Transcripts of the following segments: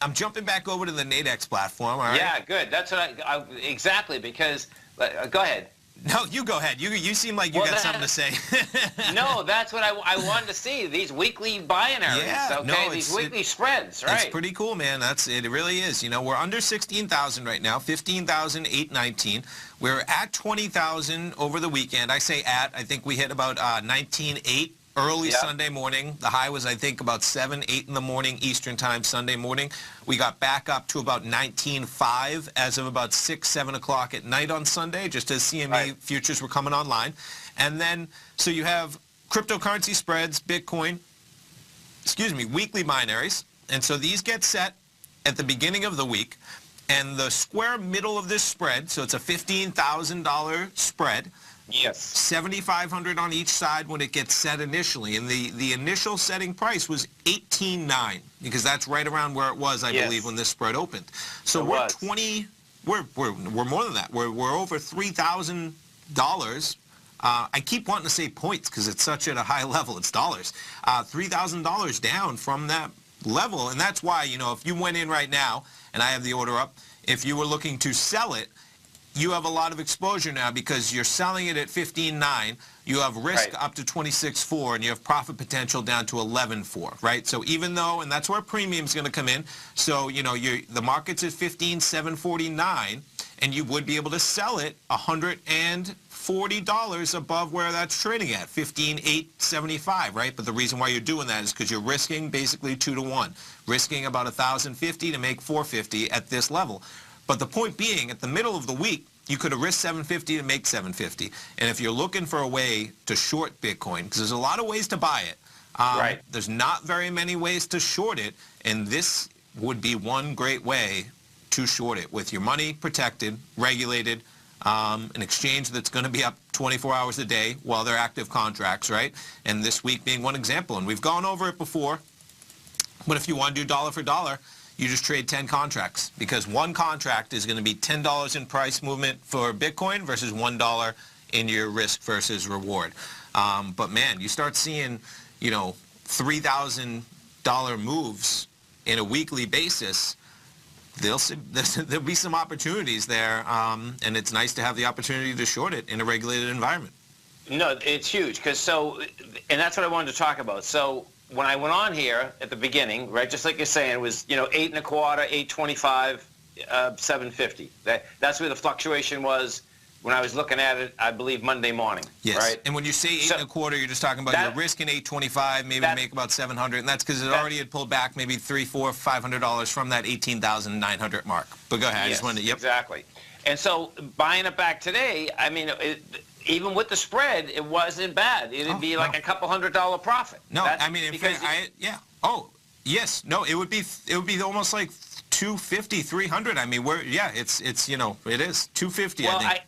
I'm jumping back over to the NADEX platform, all right? Yeah, good. That's what exactly, because, go ahead. No, you go ahead. You seem like you got something to say. No, that's what I wanted to see. These weekly binaries, yeah, okay? no, these weekly spreads, right? It's pretty cool, man. It really is. You know, we're under 16,000 right now, 15,819. We're at 20,000 over the weekend. I say at. I think we hit about 19.8 early Sunday morning. The high was, I think, about 7, 8 in the morning Eastern time Sunday morning. We got back up to about 19.5 as of about 6, 7 o'clock at night on Sunday, just as CME futures were coming online. And then, so you have cryptocurrency spreads, Bitcoin, weekly binaries. And so these get set at the beginning of the week. And the square middle of this spread, so it's a $15,000 spread. Yes. 7,500 on each side when it gets set initially. And the initial setting price was 18.9, because that's right around where it was, I believe, when this spread opened. So we're more than that. We're over $3,000. I keep wanting to say points because it's such at a high level. It's dollars. $3,000 down from that level. And that's why, you know, if you went in right now, and I have the order up, if you were looking to sell it, you have a lot of exposure now because you're selling it at 15.9. You have risk up to 26.4, and you have profit potential down to 11.4, right? So even though, and that's where premium's going to come in. So, you know, the market's at 15,749, and you would be able to sell it $140 above where that's trading at, 15,875, right? But the reason why you're doing that is because you're risking basically 2 to 1, risking about 1,050 to make 450 at this level. But the point being, at the middle of the week, you could have risked 750 to make 750. And if you're looking for a way to short Bitcoin, because there's a lot of ways to buy it, there's not very many ways to short it, and this would be one great way to short it with your money protected, regulated, an exchange that's going to be up 24 hours a day while they're active contracts, right? And this week being one example. And we've gone over it before, but if you want to do dollar for dollar, you just trade 10 contracts, because one contract is going to be $10 in price movement for Bitcoin versus $1 in your risk versus reward. But man, you start seeing, you know, $3,000 moves in a weekly basis, there'll be some opportunities there, and it's nice to have the opportunity to short it in a regulated environment. No, it's huge, because and that's what I wanted to talk about. So when I went on here at the beginning, right, just like you're saying, it was, you know, 8.25, 8.25, 750. That's where the fluctuation was when I was looking at it, I believe, Monday morning. Yes. Right? And when you say 8.25, you're just talking about your risk in 8.25, maybe make about 700, and that's because it already had pulled back maybe $300, $400, $500 from that 18,900 mark. But go ahead. I just wanted to, exactly. And so buying it back today, I mean, even with the spread, it wasn't bad. It'd be like a couple $100 profit. No, I mean, Oh, yes. No, it would be almost like 250, 300. I mean, it's you know, it is 250. Well, I think.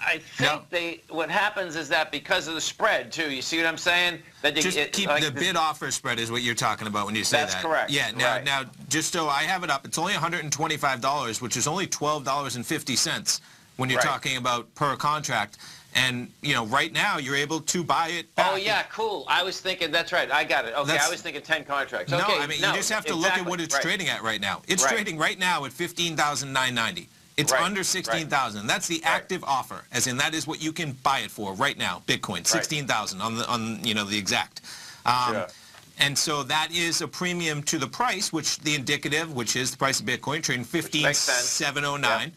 I think what happens is that because of the spread too. You see what I'm saying? That just keep like the bid offer spread is what you're talking about when you say that. That's correct. Yeah. Now, just so I have it up, it's only $125, which is only $12.50 when you're talking about per contract. And, you know, right now you're able to buy it back. Oh, yeah, cool. I was thinking, that's right. I got it. Okay, I was thinking 10 contracts. Okay, no, I mean, you just have to look at what it's trading at right now. It's trading right now at 15,990. It's under 16,000. That's the active offer, as in that is what you can buy it for right now, Bitcoin, 16,000 on you know, the exact. And so that is a premium to the price, which the indicative, which is the price of Bitcoin, trading 15,709.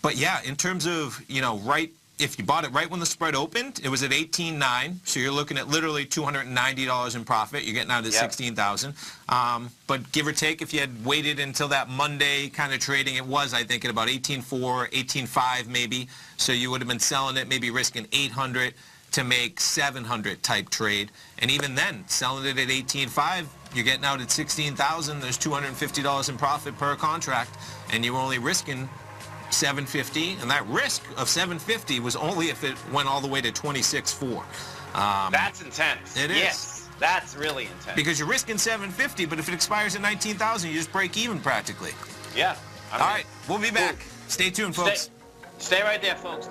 But yeah, in terms of, you know, if you bought it right when the spread opened, it was at 18.9, so you're looking at literally $290 in profit. You're getting out of 16,000. But give or take, if you had waited until that Monday kind of trading, it was, I think, at about 18.4, 18.5 maybe. So you would have been selling it, maybe risking 800 to make 700 type trade. And even then, selling it at 18.5, you're getting out at 16,000. There's $250 in profit per contract, and you're only risking 750, and that risk of 750 was only if it went all the way to 26.4. That's intense. It is. Yes, that's really intense. Because you're risking 750, but if it expires at 19,000, you just break even practically. Yeah. All right, we'll be back. Stay tuned, folks. Stay right there, folks.